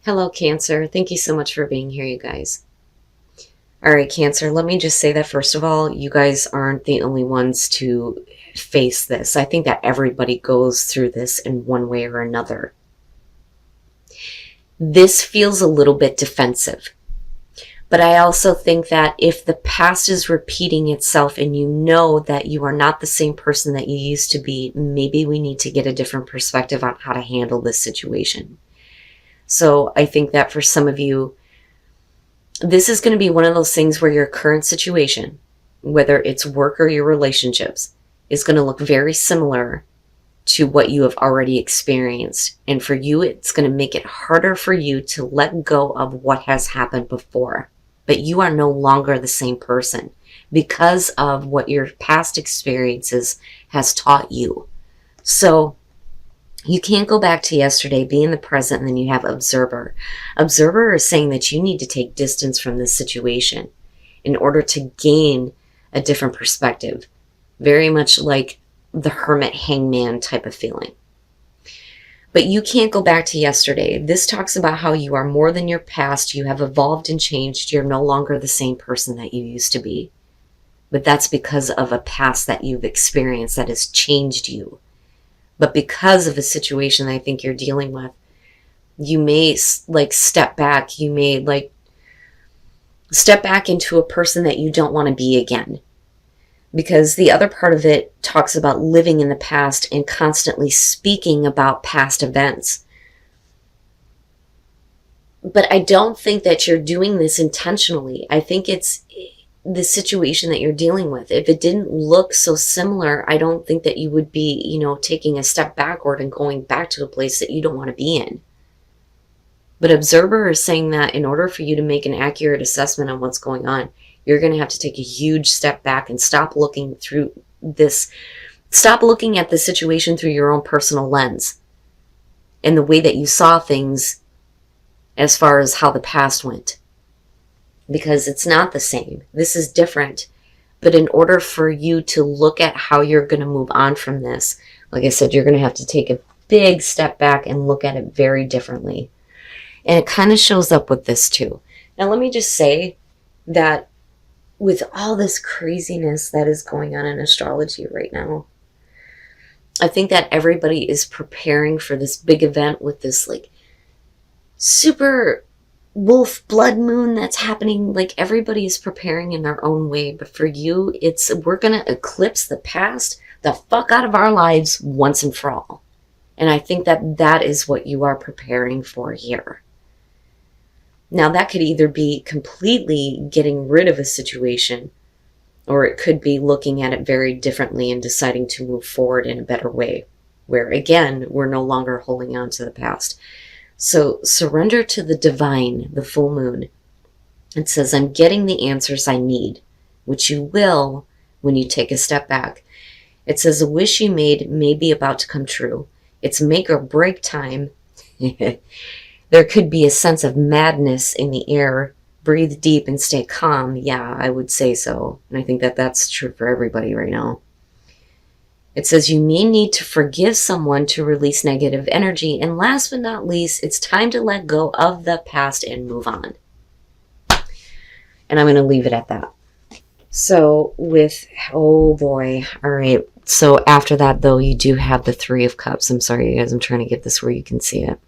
Hello, Cancer. Thank you so much for being here, you guys. All right, Cancer, let me just say that first of all, you guys aren't the only ones to face this. I think that everybody goes through this in one way or another. This feels a little bit defensive. But I also think that if the past is repeating itself and you know that you are not the same person that you used to be, maybe we need to get a different perspective on how to handle this situation. So I think that for some of you, this is going to be one of those things where your current situation, whether it's work or your relationships, is going to look very similar to what you have already experienced. And for you, it's going to make it harder for you to let go of what has happened before. But you are no longer the same person because of what your past experiences has taught you. So you can't go back to yesterday, be in the present, and then you have observer. Observer is saying that you need to take distance from this situation in order to gain a different perspective. Very much like the hermit hangman type of feeling. But you can't go back to yesterday. This talks about how you are more than your past. You have evolved and changed. You're no longer the same person that you used to be. But that's because of a past that you've experienced that has changed you. But because of a situation that I think you're dealing with, you may step back. You may step back into a person that you don't want to be again. Because the other part of it talks about living in the past and constantly speaking about past events. But I don't think that you're doing this intentionally. I think it's the situation that you're dealing with. If it didn't look so similar, I don't think that you would be, taking a step backward and going back to a place that you don't want to be in. But Observer is saying that in order for you to make an accurate assessment on what's going on, you're going to have to take a huge step back and stop looking at the situation through your own personal lens and the way that you saw things as far as how the past went. Because it's not the same. This is different. But in order for you to look at how you're going to move on from this, like I said, you're going to have to take a big step back and look at it very differently. And it kind of shows up with this too. Now, let me just say that with all this craziness that is going on in astrology right now, I think that everybody is preparing for this big event with this super wolf blood moon that's happening. Everybody is preparing in their own way. But for you, we're going to eclipse the past the fuck out of our lives once and for all. And I think that is what you are preparing for here. Now, that could either be completely getting rid of a situation, or it could be looking at it very differently and deciding to move forward in a better way, where, again, we're no longer holding on to the past. So surrender to the divine, the full moon. It says, I'm getting the answers I need, which you will when you take a step back. It says, a wish you made may be about to come true. It's make or break time. There could be a sense of madness in the air. Breathe deep and stay calm. Yeah, I would say so. And I think that that's true for everybody right now. It says you may need to forgive someone to release negative energy. And last but not least, it's time to let go of the past and move on. And I'm going to leave it at that. So oh boy. All right. So after that, though, you do have the Three of Cups. I'm sorry, you guys. I'm trying to get this where you can see it.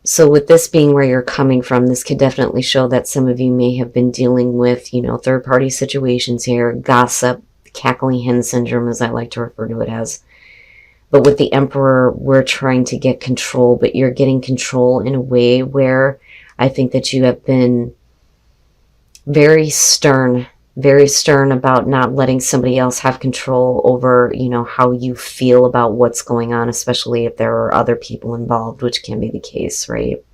So with this being where you're coming from, this could definitely show that some of you may have been dealing with, third-party situations here, gossip, cackling hen syndrome, as I like to refer to it as. But with the Emperor, we're trying to get control, but you're getting control in a way where I think that you have been very stern about not letting somebody else have control over, how you feel about what's going on, especially if there are other people involved, which can be the case, right?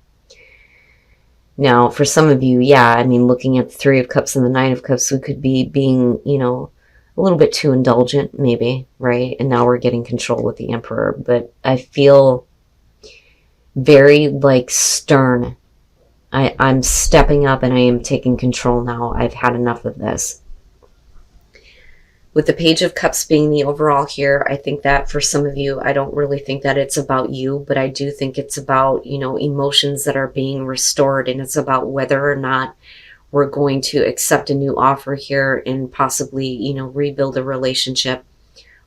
Now, for some of you, looking at the Three of Cups and the Nine of Cups, we could be being, a little bit too indulgent, maybe, right? And now we're getting control with the Emperor. But I feel very, stern. I'm stepping up and I am taking control now. I've had enough of this. With the Page of Cups being the overall here, I think that for some of you, I don't really think that it's about you, but I do think it's about, emotions that are being restored, and it's about whether or not we're going to accept a new offer here and possibly, rebuild a relationship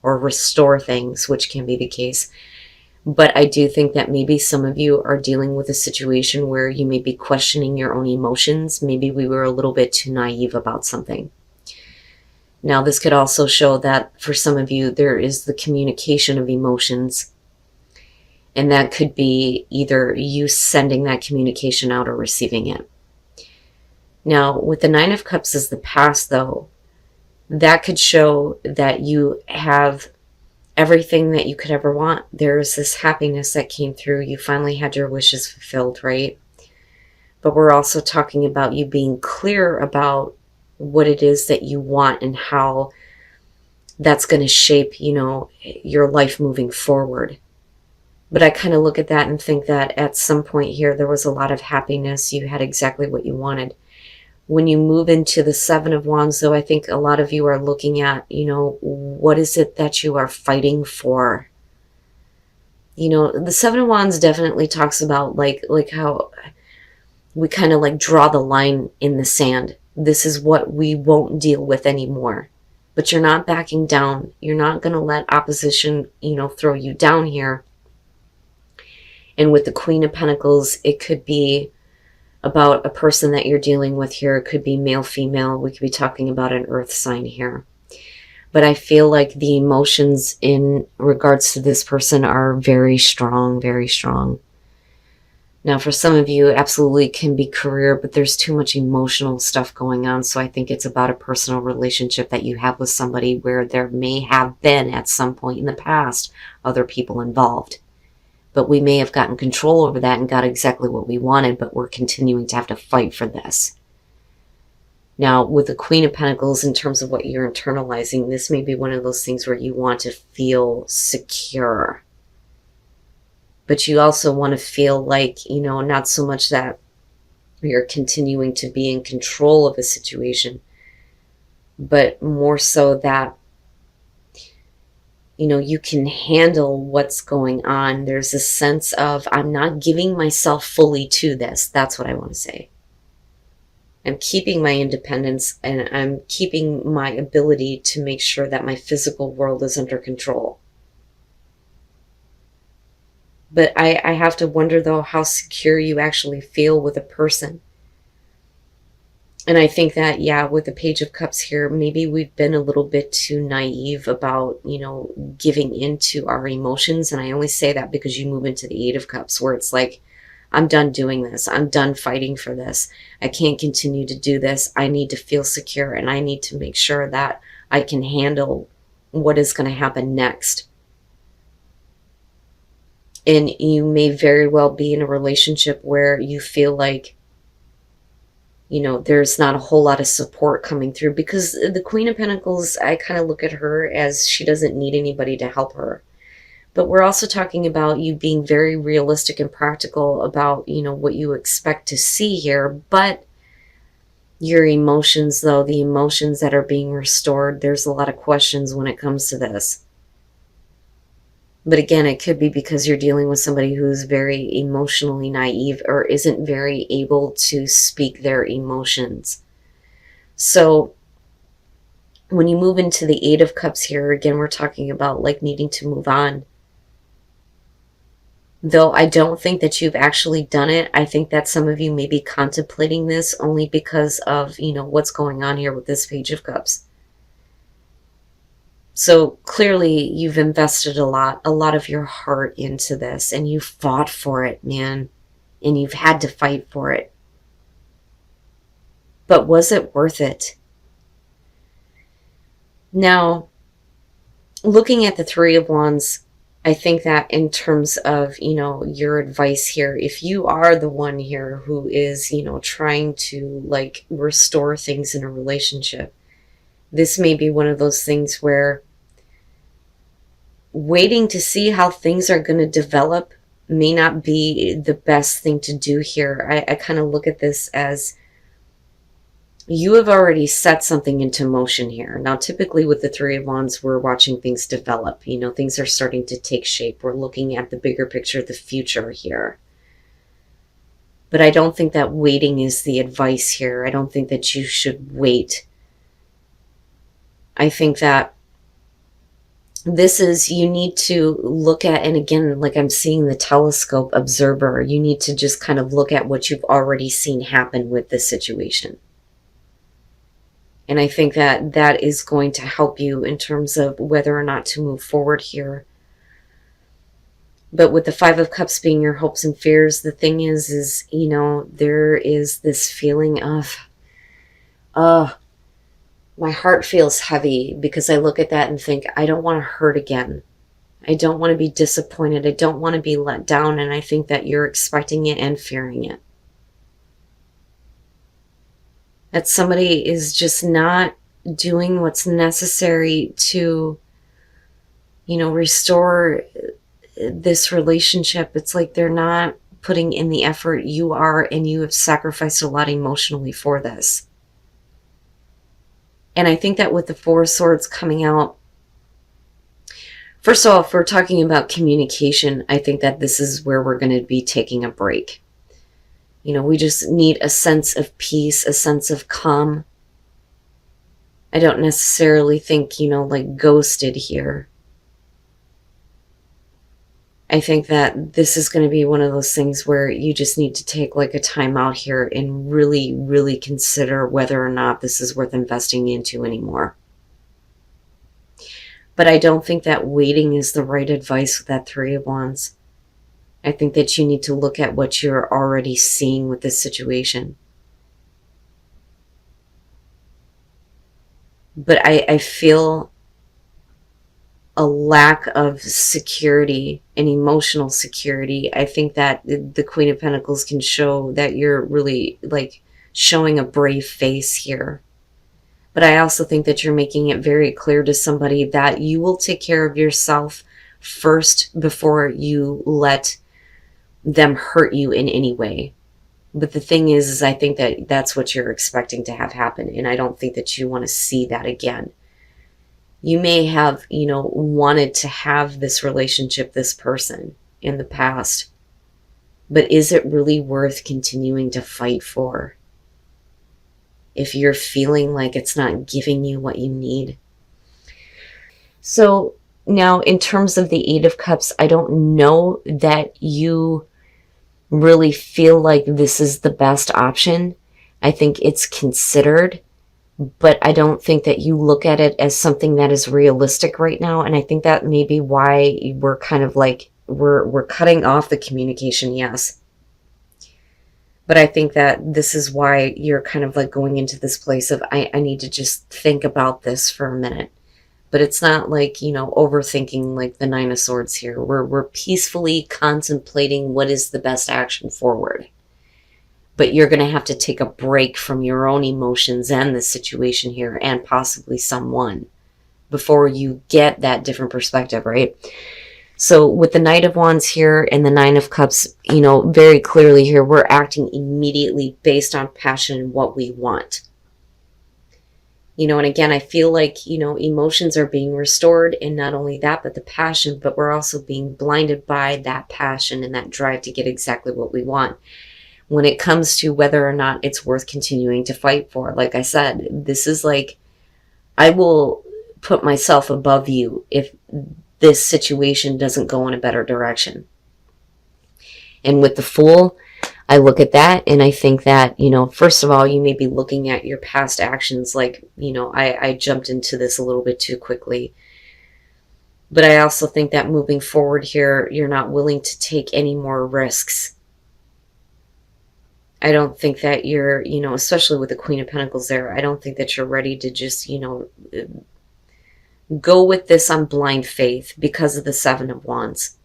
or restore things, which can be the case. But I do think that maybe some of you are dealing with a situation where you may be questioning your own emotions. Maybe we were a little bit too naive about something. Now, this could also show that for some of you, there is the communication of emotions. And that could be either you sending that communication out or receiving it. Now, with the Nine of Cups as the past, though, that could show that you have everything that you could ever want. There's this happiness that came through. You finally had your wishes fulfilled, right? But we're also talking about you being clear about what it is that you want and how that's going to shape, your life moving forward. But I kind of look at that and think that at some point here, there was a lot of happiness. You had exactly what you wanted. When you move into the Seven of Wands, though, I think a lot of you are looking at, what is it that you are fighting for? The Seven of Wands definitely talks about like how we kind of like draw the line in the sand. This is what we won't deal with anymore. But you're not backing down. You're not going to let opposition, throw you down here. And with the Queen of Pentacles, it could be about a person that you're dealing with here. It could be male, female. We could be talking about an earth sign here. But I feel like the emotions in regards to this person are very strong, very strong. Now, for some of you, absolutely can be career, but there's too much emotional stuff going on. So I think it's about a personal relationship that you have with somebody where there may have been at some point in the past other people involved. But we may have gotten control over that and got exactly what we wanted, but we're continuing to have to fight for this. Now, with the Queen of Pentacles, in terms of what you're internalizing, this may be one of those things where you want to feel secure. But you also want to feel like, not so much that you're continuing to be in control of a situation, but more so that, you can handle what's going on. There's a sense of, I'm not giving myself fully to this. That's what I want to say. I'm keeping my independence and I'm keeping my ability to make sure that my physical world is under control. But I have to wonder, though, how secure you actually feel with a person. And I think that, with the Page of Cups here, maybe we've been a little bit too naive about, giving into our emotions. And I only say that because you move into the Eight of Cups, where it's like, I'm done doing this. I'm done fighting for this. I can't continue to do this. I need to feel secure, and I need to make sure that I can handle what is going to happen next. And you may very well be in a relationship where you feel like, there's not a whole lot of support coming through, because the Queen of Pentacles, I kind of look at her as she doesn't need anybody to help her. But we're also talking about you being very realistic and practical about, what you expect to see here. But your emotions, though, the emotions that are being restored, there's a lot of questions when it comes to this. But again, it could be because you're dealing with somebody who's very emotionally naive or isn't very able to speak their emotions. So when you move into the Eight of Cups here, again, we're talking about like needing to move on. Though I don't think that you've actually done it. I think that some of you may be contemplating this only because of, what's going on here with this Page of Cups. So clearly you've invested a lot of your heart into this, and you fought for it, man, and you've had to fight for it. But was it worth it? Now, looking at the Three of Wands, I think that in terms of, your advice here, if you are the one here who is, trying to like restore things in a relationship, this may be one of those things where waiting to see how things are going to develop may not be the best thing to do here. I kind of look at this as you have already set something into motion here. Now, typically with the Three of Wands, we're watching things develop. You know, things are starting to take shape. We're looking at the bigger picture, the future here. But I don't think that waiting is the advice here. I don't think that you should wait. I think that this is, you need to look at, and again, like I'm seeing the telescope observer, you need to just kind of look at what you've already seen happen with this situation. And I think that that is going to help you in terms of whether or not to move forward here. But with the Five of Cups being your hopes and fears, the thing is, you know, there is this feeling of, my heart feels heavy because I look at that and think, I don't want to hurt again. I don't want to be disappointed. I don't want to be let down. And I think that you're expecting it and fearing it. That somebody is just not doing what's necessary to, you know, restore this relationship. It's like they're not putting in the effort. You are, and you have sacrificed a lot emotionally for this. And I think that with the Four of Swords coming out, first of all, if we're talking about communication, I think that this is where we're going to be taking a break. You know, we just need a sense of peace, a sense of calm. I don't necessarily think, you know, like ghosted here. I think that this is going to be one of those things where you just need to take like a time out here and really, really consider whether or not this is worth investing into anymore. But I don't think that waiting is the right advice with that Three of Wands. I think that you need to look at what you're already seeing with this situation. But I feel a lack of security and emotional security. I think that the Queen of Pentacles can show that you're really like showing a brave face here. But I also think that you're making it very clear to somebody that you will take care of yourself first before you let them hurt you in any way. But the thing is I think that that's what you're expecting to have happen. And I don't think that you want to see that again. You may have, you know, wanted to have this relationship, this person in the past. But is it really worth continuing to fight for? If you're feeling like it's not giving you what you need. So now in terms of the Eight of Cups, I don't know that you really feel like this is the best option. I think it's considered, but I don't think that you look at it as something that is realistic right now. And I think that may be why we're kind of like, we're cutting off the communication, yes. But I think that this is why you're kind of like going into this place of, I need to just think about this for a minute. But it's not like, you know, overthinking like the Nine of Swords here. We're peacefully contemplating what is the best action forward. But you're going to have to take a break from your own emotions and the situation here and possibly someone before you get that different perspective, right? So with the Knight of Wands here and the Nine of Cups, you know, very clearly here, we're acting immediately based on passion and what we want. You know, and again, I feel like, you know, emotions are being restored, and not only that, but the passion, but we're also being blinded by that passion and that drive to get exactly what we want. When it comes to whether or not it's worth continuing to fight for, like I said, this is like, I will put myself above you if this situation doesn't go in a better direction. And with the Fool, I look at that and I think that, you know, first of all, you may be looking at your past actions like, you know, I jumped into this a little bit too quickly. But I also think that moving forward here, you're not willing to take any more risks. I don't think that you're, you know, especially with the Queen of Pentacles there, I don't think that you're ready to just, you know, go with this on blind faith because of the Seven of Wands.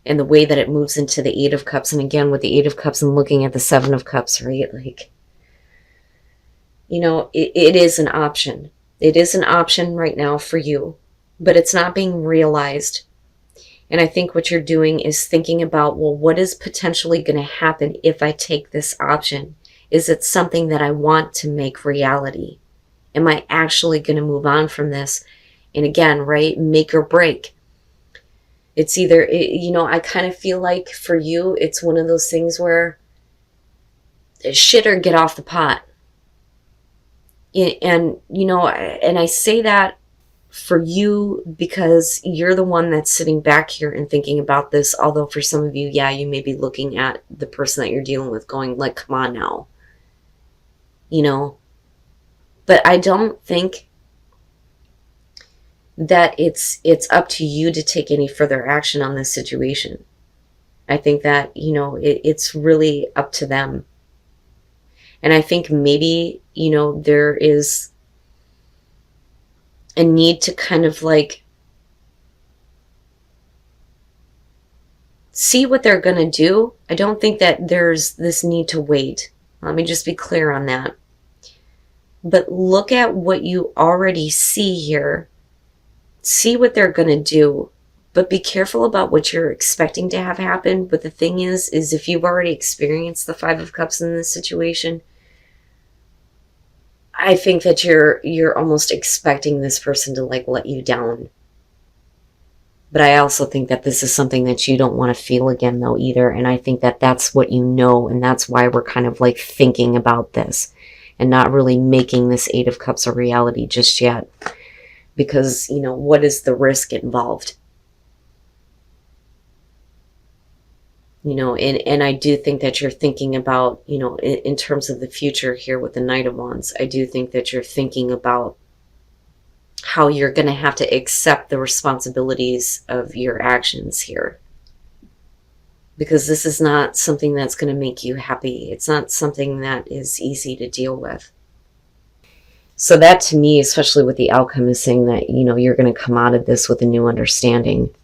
And the way that it moves into the Eight of Cups. And again, with the Eight of Cups and looking at the Seven of Cups, right? Like, you know, it is an option. It is an option right now for you, but it's not being realized. And I think what you're doing is thinking about, well, what is potentially going to happen if I take this option? Is it something that I want to make reality? Am I actually going to move on from this? And again, right, make or break. It's either, I kind of feel like for you, it's one of those things where shit or get off the pot. And, and I say that for you because you're the one that's sitting back here and thinking about this. Although for some of you, yeah, you may be looking at the person that you're dealing with going like, come on now, but I don't think that it's up to you to take any further action on this situation. I think that, it's really up to them. And I think maybe, there is a need to kind of like see what they're going to do. I don't think that there's this need to wait. Let me just be clear on that. But look at what you already see here. See what they're going to do. But be careful about what you're expecting to have happen. But the thing is if you've already experienced the Five of Cups in this situation, I think that you're almost expecting this person to like let you down. But I also think that this is something that you don't want to feel again though either. And I think that that's what and that's why we're kind of like thinking about this and not really making this Eight of Cups a reality just yet. Because, what is the risk involved? And I do think that you're thinking about, in terms of the future here with the Knight of Wands, I do think that you're thinking about how you're going to have to accept the responsibilities of your actions here. Because this is not something that's going to make you happy. It's not something that is easy to deal with. So that to me, especially with the outcome, is saying that, you're going to come out of this with a new understanding.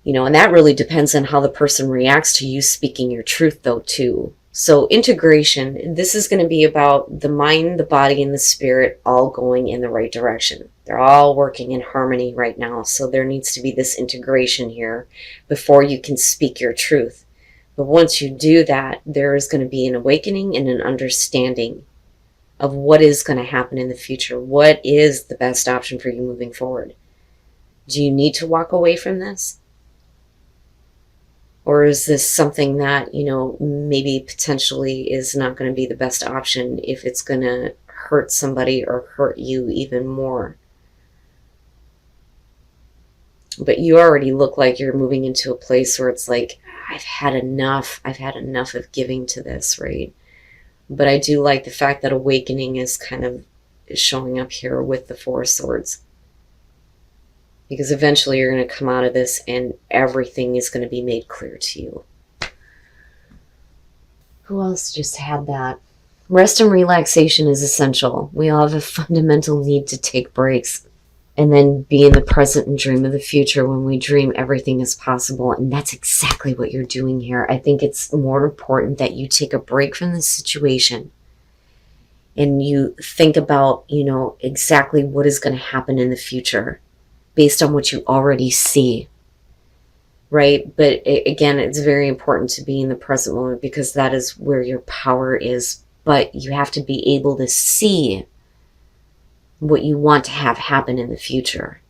And that really depends on how the person reacts to you speaking your truth, though, too. So integration, this is going to be about the mind, the body, and the spirit all going in the right direction. They're all working in harmony right now. So there needs to be this integration here before you can speak your truth. But once you do that, there is going to be an awakening and an understanding of what is going to happen in the future. What is the best option for you moving forward? Do you need to walk away from this? Or is this something that, maybe potentially is not going to be the best option if it's going to hurt somebody or hurt you even more? But you already look like you're moving into a place where it's like, I've had enough. I've had enough of giving to this, right? But I do like the fact that awakening is kind of showing up here with the Four of Swords. Because eventually you're going to come out of this and everything is going to be made clear to you. Who else just had that? Rest and relaxation is essential. We all have a fundamental need to take breaks and then be in the present and dream of the future. When we dream, everything is possible. And that's exactly what you're doing here. I think it's more important that you take a break from this situation and you think about, exactly what is going to happen in the future based on what you already see, right? But again, it's very important to be in the present moment because that is where your power is. But you have to be able to see what you want to have happen in the future.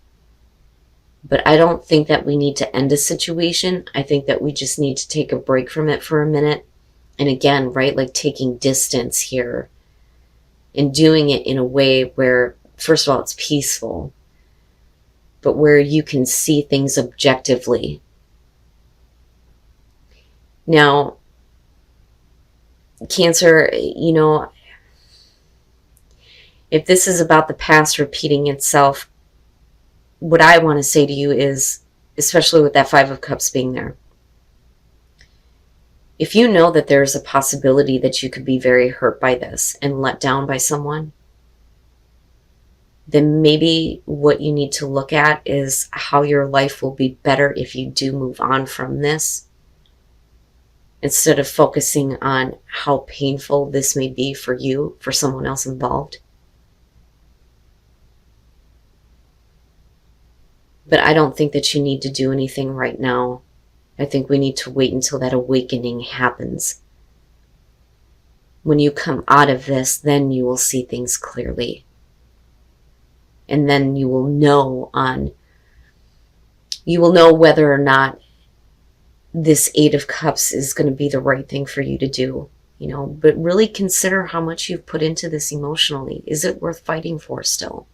But I don't think that we need to end a situation. I think that we just need to take a break from it for a minute. And again, right, like taking distance here and doing it in a way where, first of all, it's peaceful, but where you can see things objectively. Now, Cancer, if this is about the past repeating itself, what I want to say to you is, especially with that Five of Cups being there, if you know that there's a possibility that you could be very hurt by this and let down by someone, then maybe what you need to look at is how your life will be better if you do move on from this, instead of focusing on how painful this may be for you, for someone else involved. But I don't think that you need to do anything right now. I think we need to wait until that awakening happens when you come out of this, then you will see things clearly. And then you will know whether or not this Eight of Cups is going to be the right thing for you to do, you know, but really consider how much you've put into this emotionally. Is it worth fighting for still?